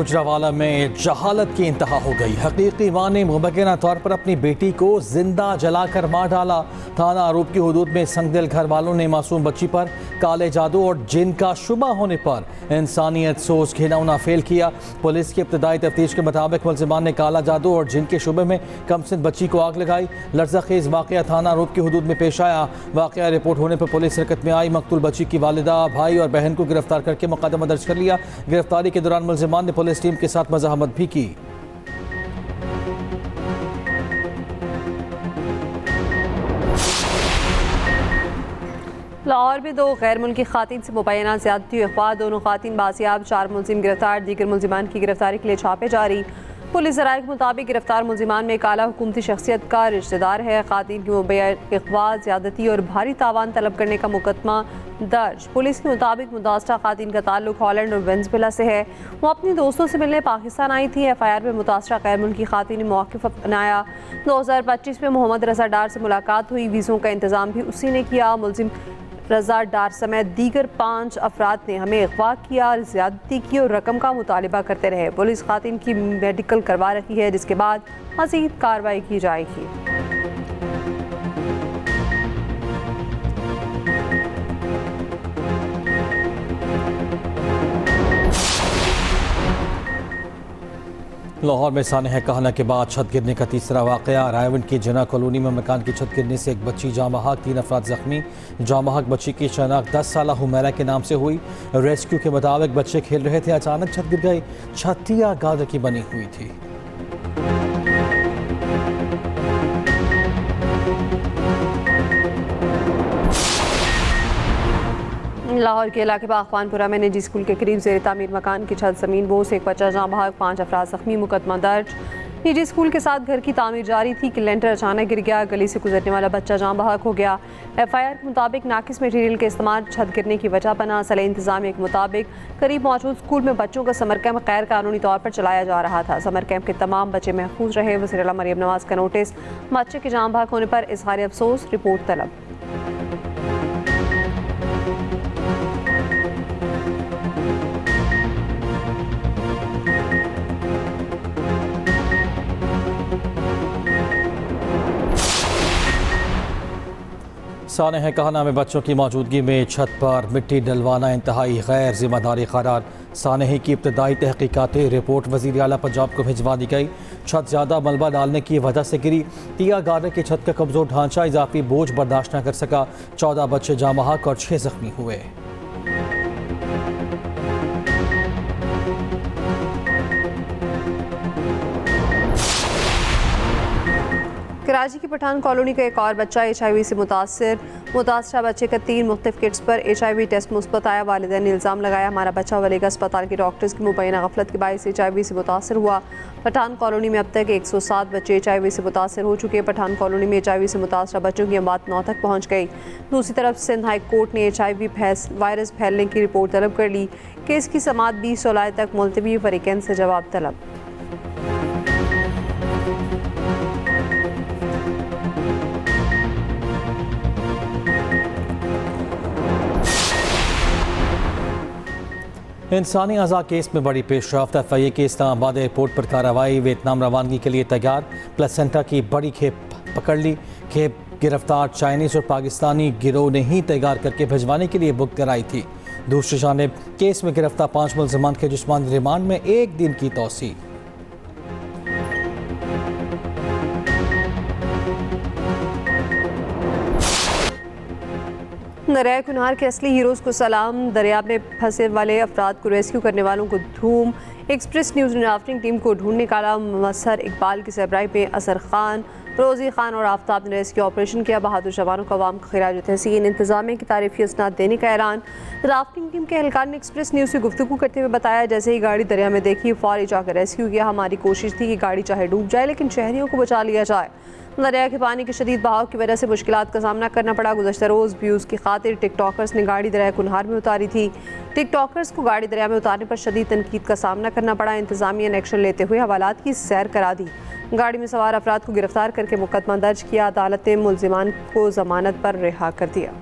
गुजरावाला में जहालत की इंतहा हो गई। हकीकी मां ने मुबैना तौर पर अपनी बेटी को जिंदा जलाकर मार डाला। थाना आरोप की हुदूद में संगदिल घर वालों ने मासूम बच्ची पर काले जादू और जिन का शुबा होने पर इंसानियत सोच घिनौना फेल किया। पुलिस की इब्तदाई तफ्तीश के मुताबिक मुलजिमान ने काला जादू और जिन के शुबे में कमसिन बच्ची को आग लगाई। लर्ज़ाखेज वाक़या थाना आरोप की हुदूद में पेश आया। वाक़या रिपोर्ट होने पर पुलिस हरकत में आई। मकतूल बच्ची की वालिदा, भाई और बहन को गिरफ्तार करके मुकदमा दर्ज कर लिया। गिरफ्तारी के दौरान मुलजिमान ने पुलिस टीम के साथ मज़ाहमत भी की। लाहौर में 2 गैर मुल्की खातिन से मुबैना ज़्यादती अगवा, दोनों खातिन बासियाब, 4 मुलजिम गिरफ्तार। दीगर मुलजिमान की गिरफ्तारी के लिए छापे जारी। पुलिस ज़राए के मुताबिक गिरफ्तार मुलजिमान में एक आला हुकूमती शख्सियत का रिश्तेदार है। खातिन की मुबैना अगवा, ज़्यादती और भारी तावान तलब करने का मुकदमा दर्ज। पुलिस के मुताबिक मुतासरा खातिन का ताल्लुक हॉलैंड और वेनेजुएला से है। वो अपनी दोस्तों से मिलने पाकिस्तान आई थी। FIR में मुतासरा गैर मुल्की खातिन ने मौक़िफ़ अपनाया। 2025 में मोहम्मद रज़ा डार से मुलाकात हुई। वीज़ों का इंतज़ाम भी उसी ने किया। मुलजिम रज़ा डार समेत दीगर 5 अफराद ने हमें अगवा किया, ज़्यादती की और रकम का मुतालिबा करते रहे। पुलिस खातिन की मेडिकल करवा रही है, जिसके बाद मज़ीद कार्रवाई की जाएगी। लाहौर में सानह कहना के बाद छत गिरने का तीसरा वाक़या। रायवंड की जना कॉलोनी में मकान की छत गिरने से एक बच्ची जाँ बहक, 3 अफराद जख्मी। जाँ बहक बच्ची की शनाख्त 10 साला हुमैरा के नाम से हुई। रेस्क्यू के मुताबिक बच्चे खेल रहे थे, अचानक छत गिर गई। छतिया गादर की बनी हुई थी। लाहौर के इलाके बागबानपुरा में निजी स्कूल के करीब ज़ेर तामीर मकान की छत ज़मीन बोझ से एक बच्चा जाँ बहक, 5 अफराद जख्मी। मुकदमा दर्ज। निजी स्कूल के साथ घर की तामीर जारी थी कि लेंटर अचानक गिर गया। गली से गुजरने वाला बच्चा जाँ बहक हो गया। FIR के मुताबिक नाकिस मटीरियल के इस्तेमाल छत गिरने की वजह बना। असल इंतजामिया के मुताबिक करीब मौजूद स्कूल में बच्चों का समर कैंप गैर कानूनी तौर पर चलाया जा रहा था। समर कैंप के तमाम बच्चे महफूज रहे। वज़ीर आला मरियम नवाज का नोटिस, बच्चे के जाँ बहक होने पर इज़हार अफसोस, रिपोर्ट तलब। सानह कहना में बच्चों की मौजूदगी में छत पर मिट्टी डलवाना इंतहाई गैर जिम्मेदारी करार। सानही की इब्तदाई तहकीकाती रिपोर्ट वज़ीर आला पंजाब को भिजवा दी गई। छत ज़्यादा मलबा डालने की वजह से गिरी। तिया गार्डर की छत का कमज़ोर ढांचा इजाफी बोझ बर्दाश्त न कर सका। 14 बच्चे जाँ बहक और 6 जख्मी हुए। कराची की पठान कॉलोनी का एक और बच्चा HIV से मुतासरा बच्चे का 3 मुख्तलिफ किट्स पर HIV टेस्ट मुस्बत आया। वालिदैन ने इल्ज़ाम लगाया, हमारा बच्चा वलीगा अस्पताल के डॉक्टर्स की मुबैना गफलत के बायस HIV से मुतासर हुआ। पठान कॉलोनी में अब तक 107 बच्चे HIV से मुतासर हो चुके हैं। पठान कॉलोनी में HIV से मुतासरा बच्चों की अमात 9 तक पहुँच गई। दूसरी तरफ सिंध हाई कोर्ट ने HIV वायरस फैलने की रिपोर्ट तलब कर ली। केस की समाअत 20 जुलाई तक मुलतवी, फरीकैन से जवाब तलब। इंसानी अज़ा केस में बड़ी पेशरफ्त। FIA के इस्लामाबाद एयरपोर्ट पर कार्रवाई। वियतनाम रवानगी के लिए तैयार। प्लेसेंटा की बड़ी खेप पकड़ ली। खेप गिरफ्तार चाइनीज़ और पाकिस्तानी गिरोह ने ही तैयार करके भिजवाने के लिए बुक कराई थी। दूसरी जानिब केस में गिरफ्तार 5 मुलज़मान के जिस्मानी रिमांड में 1 दिन की तौसील। दरिया कुनहार के असली हीरोज़ को सलाम। दरिया में फंसे वाले अफराद को रेस्क्यू करने वालों को धूम। एक्सप्रेस न्यूज़ राफ्टिंग टीम को ढूंढने का मसहर इकबाल की सरबराही पे असर खान, रोज़ी खान और आफ्ताब ने रेस्क्यू ऑपरेशन किया। बहादुर जवानों को अवाम को खिराज तहसीन। इंतजामिया की तारीफी इसनाद देने का ऐलान। राफ्टिंग टीम के एहलकार ने एक्सप्रेस न्यूज़ से गुफ्तगू करते हुए बताया, जैसे ही गाड़ी दरिया में देखी फौरी जाकर रेस्क्यू किया। हमारी कोशिश थी कि गाड़ी चाहे डूब जाए लेकिन शहरियों को बचा लिया जाए। दरिया के पानी के शदीद बहाव की वजह से मुश्किलात का सामना करना पड़ा। गुज़श्ता रोज़ व्यूज़ की खातिर टिकटॉकर्स ने गाड़ी दरिया कुनहार में उतारी थी। टिकटॉकर्स को गाड़ी दरिया में उतारने पर शदीद तनकीद का सामना करना पड़ा। इंतजामिया ने एक्शन लेते हुए हवालात की सैर करा दी। गाड़ी में सवार अफराद को गिरफ्तार करके मुकदमा दर्ज किया। अदालत ने मुलजिमान को जमानत पर रिहा कर दिया।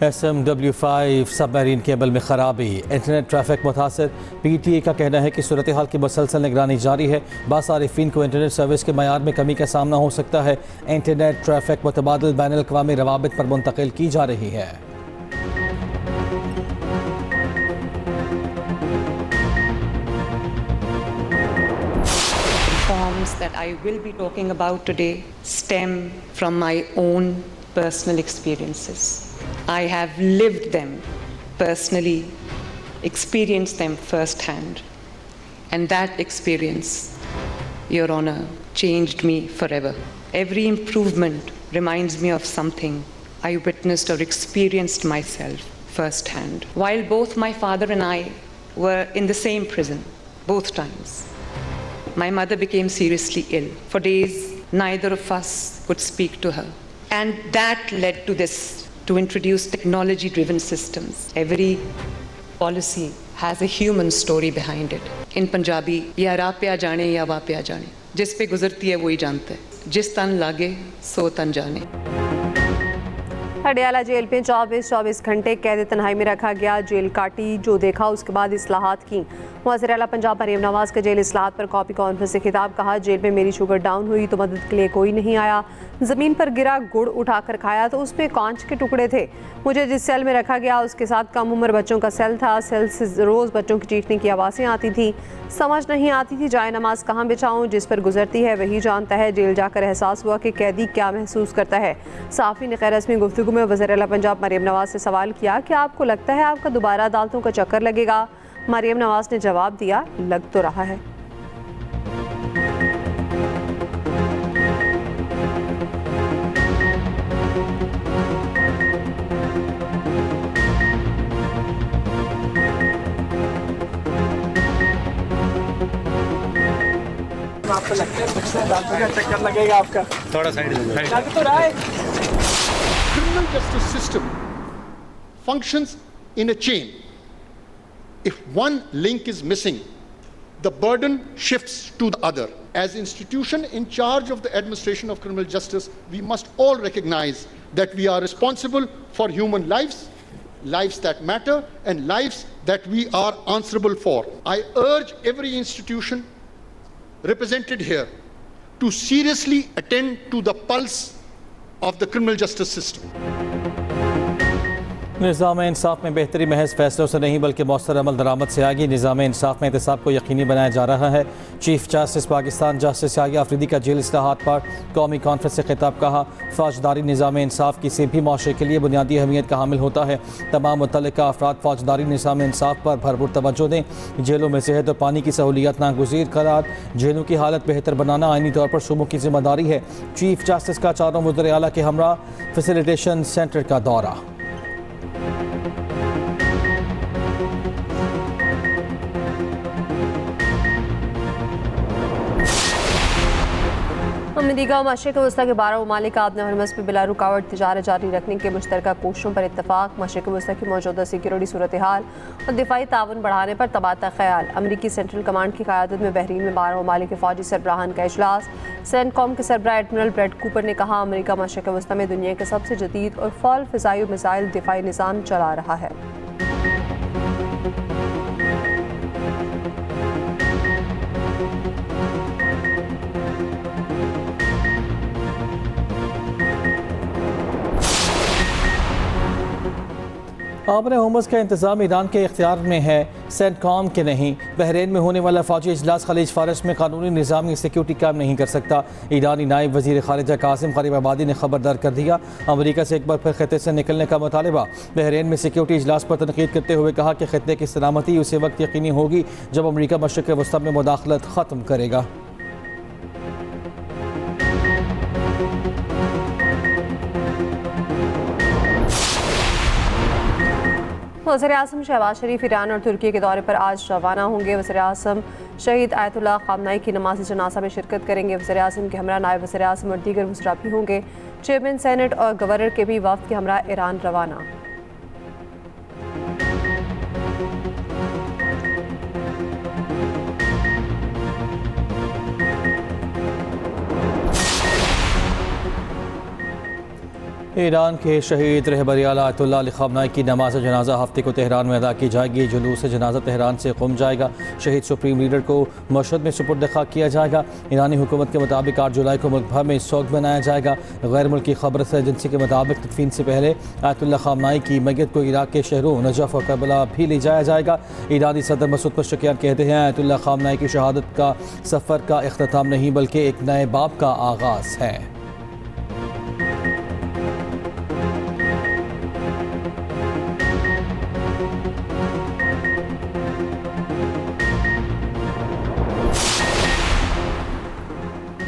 SMW5 सबमरीन केबल में खराबी, इंटरनेट ट्रैफिक मुतासर। PTA का कहना है कि सूरत हाल की मुसलसल निगरानी जारी है। बासारिफिन को इंटरनेट सर्विस के मयार में कमी का सामना हो सकता है। इंटरनेट ट्रैफिक मुतबादिल बैनुल अक़वामी रवाबित पर मुंतकिल की जा रही है। Reforms that I will be talking about today stem from my own personal experiences. I have lived them personally, experienced them firsthand, and that experience, Your Honor, changed me forever. Every improvement reminds me of something I witnessed or experienced myself firsthand. While both my father and I were in the same prison, both times, my mother became seriously ill. For days, neither of us could speak to her. And that led to this, to introduce technology-driven systems. Every policy has a human story behind it. In Punjabi, ya ra pe aa jaane ya wa pe aa jaane. जिस पे गुजरती है वही जानता है. जिस तन लागे सो तन जाने. हडियाला जेल में 24 घंटे कैद तन्हाई में रखा गया। जेल काटी जो देखा उसके बाद इस्लाहात की। वज़ीर आला पंजाब मरीम नवाज़ का जेल इस्लाहात पर कॉपी कॉन्फ्रेंस से खिताब। कहा, जेल में मेरी शुगर डाउन हुई तो मदद के लिए कोई नहीं आया। ज़मीन पर गिरा गुड़ उठाकर खाया तो उसमें कांच के टुकड़े थे। मुझे जिस सेल में रखा गया उसके साथ कम उम्र बच्चों का सेल था। सेल से रोज़ बच्चों की चीखने की आवाज़ें आती थी। समझ नहीं आती थी जाए नमाज कहाँ बिछाऊँ। जिस पर गुजरती है वही जानता है। जेल जाकर एहसास हुआ कि कैदी क्या महसूस करता है। सहाफ़ी ने गैर रस्मी गुफ्तगू में वज़ीर आला पंजाब मरीम नवाज़ से सवाल किया कि आपको लगता है आपका दोबारा अदालतों का चक्कर लगेगा? मरीम नवाज़ ने जवाब दिया, लग तो रहा है। आपको लगता है कुछ अदालतों का चक्कर लगेगा आपका? थोड़ा साइड लग तो रहा है। Criminal justice system functions in a chain. If one link is missing, the burden shifts to the other. As institution in charge of the administration of criminal justice, we must all recognize that we are responsible for human lives, lives that matter, and lives that we are answerable for. I urge every institution represented here to seriously attend to the pulse of the criminal justice system. निज़ाम इंसाफ में बेहतरी महज फैसलों से नहीं बल्कि मौसर अमल दरामद से आगे। निज़ाम इंसाफ में एहतसाब को यकीनी बनाया जा रहा है। Chief justice Pakistan justice Yahya Afridi का जेल इस्लाहात पर कौमी कॉन्फ्रेंस से खिताब। कहा, फौजदारी निज़ाम इंसाफ किसी भी माशरे के लिए बुनियादी अहमियत का हामिल होता है। तमाम मुतल्लिका अफराद फौजदारी निज़ाम इंसाफ पर भरपूर तवज्जो दें। जेलों में सेहत और पानी की सहूलियत नागुज़ीर करार। जेलों की हालत बेहतर बनाना आइनी तौर पर सूबों की जिम्मेदारी है। चीफ जस्टिस का चारों वज़ीर आला के हमरा फैसिलिटेशन सेंटर का दौरा। अमरीका और मशरिक़ वस्ता के 12 ममालिक आबना हरमज़ पर बिला रुकावट तिजारत जारी रखने के मुश्तरका कोशिशों पर इत्तफाक। मशरिक़ वस्ता की मौजूदा सिक्योरिटी सूरत हाल और दिफाई ताउन बढ़ाने पर तबादला ख्याल। अमरीकी सेंट्रल कमांड की क़यादत में बहरीन में 12 ममालिक के फ़ौजी सरबराहान का इजलास। सेंटकॉम के सरबराह एडमिरल ब्रैड कूपर ने कहा, अमरीका मशरिक़ वस्ता में दुनिया के सबसे जदीद और फौल फ़िज़ाई मिसाइल दिफाई निज़ाम चला रहा है। आबन हुमस का इंतज़ाम ईरान के इख्तियार में है, सेंटकॉम के नहीं। बहरीन में होने वाला फौजी इजलास खलीज फारस में कानूनी निज़ामी सिक्योरिटी कायम नहीं कर सकता। ईरानी नायब वज़ीर ख़ारिजा कासिम गरीबाबादी ने खबरदार कर दिया। अमरीका से एक बार फिर खिते से निकलने का मुतालबा। बहरीन में सिक्योरिटी इजलास पर तनकीद करते हुए कहा कि खिते की सलामती उसी वक्त यकीनी होगी जब अमरीका मशरिक़ वस्ता में मुदाखलत ख़त्म करेगा। वज़ीर आज़म शहबाज शरीफ ईरान और तुर्की के दौरे पर आज रवाना होंगे। वज़ीर आज़म शहीद आयतुल्लाह ख़ामनाई की नमाज़ जनाज़ा में शिरकत करेंगे। वज़ीर आज़म के हमरा नायब वज़ीर आज़म और दीगर वज़रा भी होंगे। चेयरमैन सेनेट और गवर्नर के भी वफ़द के हमरा ईरान रवाना। ईरान के शहीद रहबर आयतुल्लाह अली ख़ामनेई की नमाज जनाजा हफ्ते को तेहरान में अदा की जाएगी। जुलूस जनाजा तेहरान से क़ुम जाएगा। शहीद सुप्रीम लीडर को मशहद में सुपुर्द खाक किया जाएगा। ईरानी हुकूमत के मुताबिक 8 जुलाई को मुल्क भर में शोक मनाया जाएगा। गैर मुल्की खबर एजेंसी के मुताबिक तदफीन से पहले आयतुल्लाह ख़ामनेई की मैयत को इराक़ के शहरों नजफ़ और करबला भी ले जाया जाएगा। ईरानी सदर मसूद पज़ेश्कियान कहते हैं आयतुल्लाह ख़ामनेई की शहादत का सफ़र का इख्तिताम नहीं बल्कि एक नए बाब का आगाज़ है।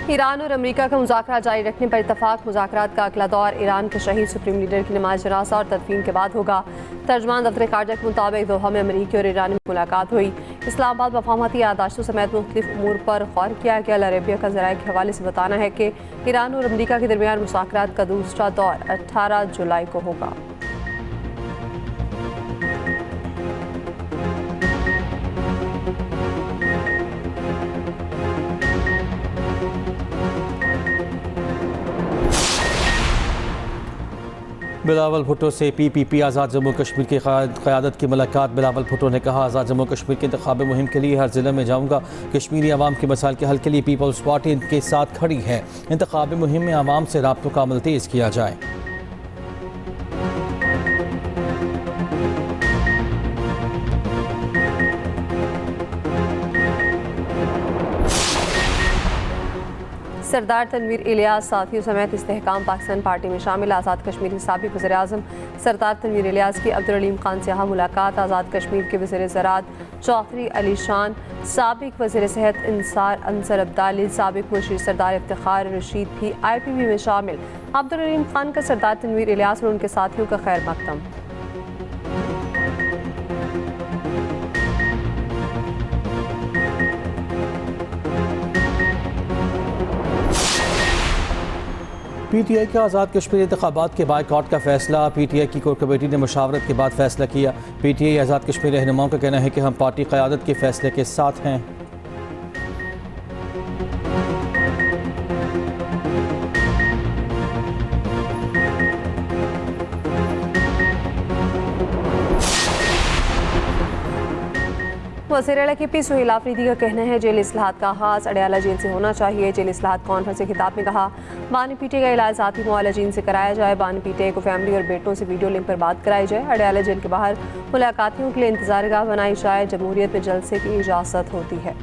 ईरान और अमेरिका का मुज़ाकरा जारी रखने पर इत्तफाक। मुज़ाकरात का अगला दौर ईरान के शहीद सुप्रीम लीडर की नमाज जनाजा और तदफीन के बाद होगा। तर्जमान दफ्तर खारजा के मुताबिक दोहा में अमरीकी और ईरानी मुलाकात हुई। इस्लामाबाद मफाहमती यादाश्तों समेत मुख्तलिफ उमूर पर गौर किया गया। अल अरबिया का ज़राए के हवाले से बताना है कि ईरान और अमरीका के दरमियान मुज़ाकरात का दूसरा दौर 18 जुलाई को होगा। बिलावल भुट्टो से PPP आज़ाद जम्मू कश्मीर की क़यादत की मुलाकात। बिलावल भुट्टो ने कहा, आज़ाद जम्मू कश्मीर के इंतखाबी मुहिम के लिए हर ज़िले में जाऊँगा। कश्मीरी आवाम के मसाइल के हल के लिए पीपल्स पार्टी इनके साथ खड़ी है। इंतखाबी मुहिम में आवाम से राब्तों का अमल तेज़ किया जाए। सरदार तनवीर इलियास साथियों समेत इस्तेहकाम पाकिस्तान पार्टी में शामिल। आज़ाद कश्मीर के साबिक़ वज़ीर-ए-आज़म सरदार तनवीर इलियास की अब्दुल अलीम खान से यहाँ मुलाकात। आज़ाद कश्मीर के वज़ीर ज़राअत चौधरी अली शान, साबिक़ वज़ीर सेहत अंसर अब्दाली, साबिक़ मुशीर सरदार इफ्तिखार रशीद भी IPP में शामिल। अब्दुल अलीम खान का सरदार तनवीर इलियास और उनके साथियों का खैर मकदम। PTI का आज़ाद कश्मीर इंतखाबात के बाइकआउट का फैसला। PTI की कोर कमेटी ने मुशावरत के बाद फैसला किया। PTI आज़ाद कश्मीर रहनुमाओं का कहना है कि हम पार्टी क़यादत के फैसले के साथ हैं। वज़ीर आला KP सुहेल आफरीदी का कहना है जेल इस्लाहात का आगाज़ अडयाला जेल से होना चाहिए। जेल इस्लाहात कॉन्फ्रेंस के खिताब में कहा, बानी PTI का इलाज ज़ाती मुआलजीन से कराया जाए। बानी PTI को फैमिली और बेटों से वीडियो लिंक पर बात कराई जाए। अडयाला जेल के बाहर मुलाकातियों के लिए इंतज़ारगाह बनाई जाए। जमहूरियत में जलसे की इजाज़त होती है।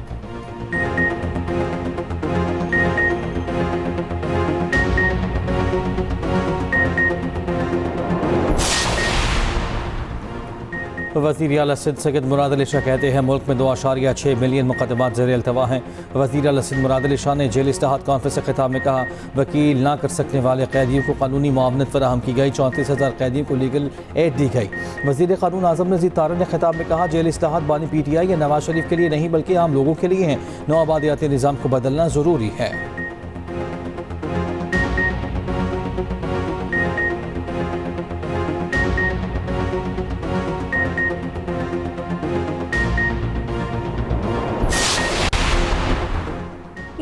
वज़ीर आला सिंध सैयद मुराद अली शाह कहते हैं मुल्क में 2.6 मिलियन मुकदमात ज़ेर अल्तवा हैं। वज़ीर आला सिंध मुराद अली शाह ने जेल इस्लाहात कॉन्फ्रेंस के खिताब में कहा, वकील ना कर सकने वाले कैदियों को कानूनी मुआवनत फराहम की गई। 34,000 कैदियों को लीगल एड दी गई। वज़ीर क़ानून आज़म नज़ीर तारा ने खिताब में कहा, जेल इस्लाहात बानी PTI या नवाज शरीफ के लिए नहीं बल्कि आम लोगों के लिए हैं। नौआबादियाती निज़ाम को बदलना ज़रूरी है।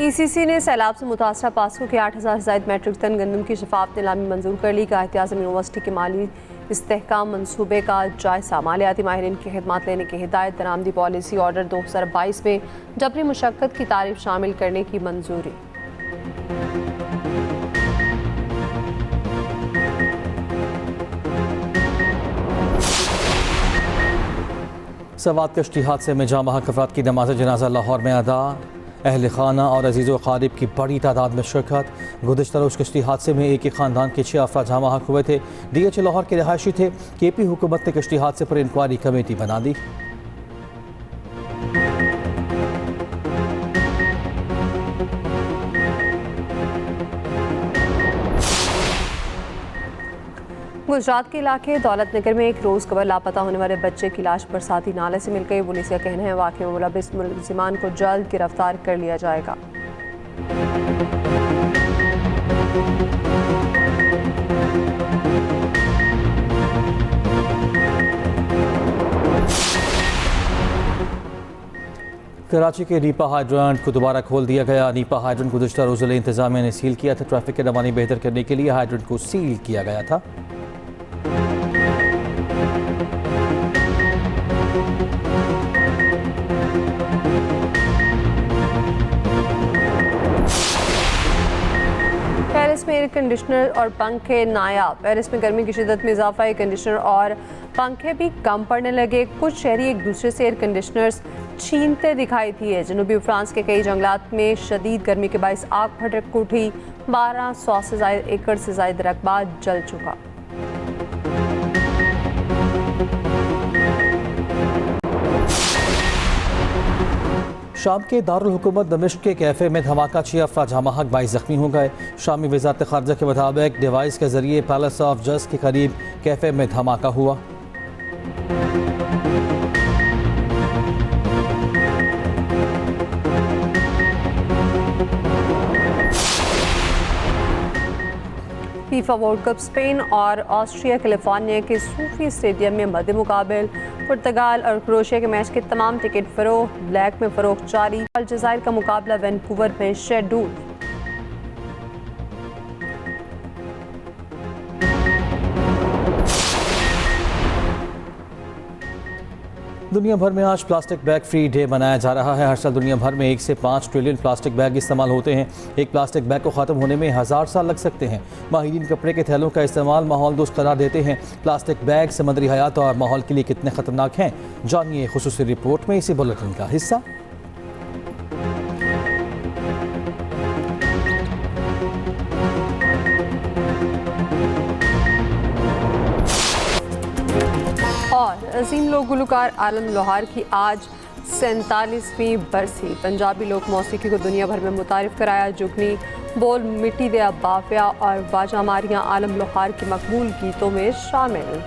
ECC ने सैलाब से मुतासरा पासों के 8,000 से ज़ायद मैट्रिक टन गंदम की शफाफ नीलामी मंजूर कर ली। कायद-ए-आज़म यूनिवर्सिटी के माली इस्तेहकाम मनसूबे का जायज़ा। मालियाती माहिरीन की खिदमत लेने की हिदायत। दरामदी पॉलिसी ऑर्डर 2022 में जबरी मुशक्क़त की तारीफ शामिल करने की मंजूरी। सवात कश्ती हादसे में जाँ बहक अफराद की नमाज जनाजा लाहौर में अदा। अहल खाना और अजीज़ व क़ारिब की बड़ी तादाद में शिरकत। गुज़िश्ता रोज़ कश्ती हादसे में एक ही ख़ानदान के 6 अफराद जाँ बहक हुए थे। DH लाहौर के रहायशी थे। KP हुकूमत ने कश्ती हादसे पर इंक्वायरी कमेटी बना दी। गुजरात के इलाके दौलत नगर में एक रोज़ कबल लापता होने वाले बच्चे की लाश बरसाती नाले से मिल गई। पुलिस का कहना है वाक़े में मुलविस मुलज़िमान को जल्द गिरफ्तार कर लिया जाएगा। कराची के नीपा हाइड्रेंट को दोबारा खोल दिया गया। नीपा हाइड्रेंट को गुज़श्ता रोज़ इंतज़ामिया ने सील किया था। ट्रैफिक की रवानी बेहतर करने के लिए हाइड्रेंट को सील किया गया था। पेरिस में एयर कंडीशनर और पंखे नायाब। पेरिस में गर्मी की शिद्दत में इजाफा, एयर कंडीशनर और पंखे भी कम पड़ने लगे। कुछ शहरी एक दूसरे से एयर कंडीशनर्स छीनते दिखाई दिए। जनूबी फ्रांस के कई जंगलात में शदीद गर्मी के बायस आग भड़क उठी। 1200 से ज़ायद एकड़ से ज़ायद रकबा जल चुका। शाम के दारुल हुकूमत दमिश्क के कैफ़े में धमाका, 6 अफराद जहाँ 22 ज़ख्मी हो गए। शामी वज़ारत ख़ारजा के मुताबिक डिवाइस के ज़रिए पैलेस ऑफ जज के करीब कैफ़े में धमाका हुआ। फीफा वर्ल्ड कप स्पेन और ऑस्ट्रिया कैलिफोर्निया के सूफी स्टेडियम में मद्दे मुकाबिल। पुर्तगाल और क्रोएशिया के मैच के तमाम टिकट फरोख्त, ब्लैक में फरोख्त जारी। अलजायर का मुकाबला वैनकूवर में शेड्यूल। दुनिया भर में आज प्लास्टिक बैग फ्री डे मनाया जा रहा है। हर साल दुनिया भर में 1 से 5 ट्रिलियन प्लास्टिक बैग इस्तेमाल होते हैं। एक प्लास्टिक बैग को ख़त्म होने में 1000 साल लग सकते हैं। माहिरीन कपड़े के थैलों का इस्तेमाल माहौल दोस्त करार देते हैं। प्लास्टिक बैग समुद्री हयात और माहौल के लिए कितने ख़तरनाक हैं, जानिए खुसूसी रिपोर्ट में इसी बुलेटिन का हिस्सा। और अजीम लोक गुलकार आलम लोहार की आज 47वीं बरसी। पंजाबी लोक मौसीकी को दुनिया भर में मुतारिफ कराया। जुगनी, बोल मिट्टी दे बाफिया और वाजा मारियाँ आलम लोहार की मकबूल गीतों में शामिल।